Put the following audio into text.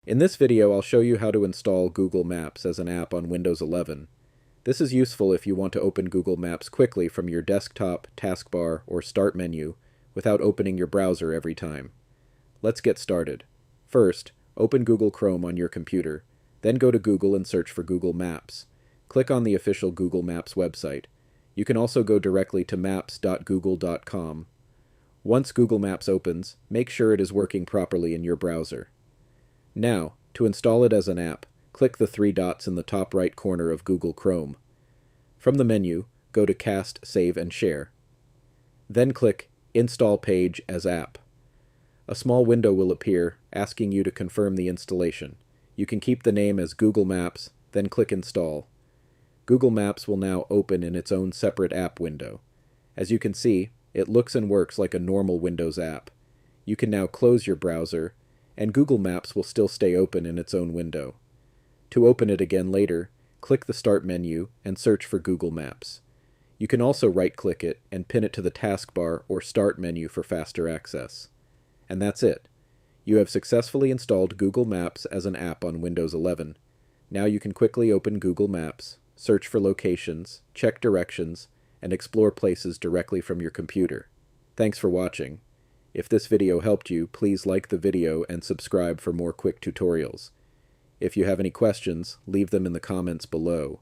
In this video, I'll show you how to install Google Maps as an app on Windows 11. This is useful if you want to open Google Maps quickly from your desktop, taskbar, or Start menu without opening your browser every time. Let's get started. First, open Google Chrome on your computer, then go to Google and search for Google Maps. Click on the official Google Maps website. You can also go directly to maps.google.com. Once Google Maps opens, make sure it is working properly in your browser. Now, to install it as an app, click the three dots in the top right corner of Google Chrome. From the menu, go to Cast, Save, and Share. Then click Install Page as App. A small window will appear, asking you to confirm the installation. You can keep the name as Google Maps, then click Install. Google Maps will now open in its own separate app window. As you can see, it looks and works like a normal Windows app. You can now close your browser, and Google Maps will still stay open in its own window. To open it again later, click the Start menu and search for Google Maps. You can also right-click it and pin it to the taskbar or Start menu for faster access. And that's it. You have successfully installed Google Maps as an app on Windows 11. Now you can quickly open Google Maps, search for locations, check directions, and explore places directly from your computer. Thanks for watching. If this video helped you, please like the video and subscribe for more quick tutorials. If you have any questions, leave them in the comments below.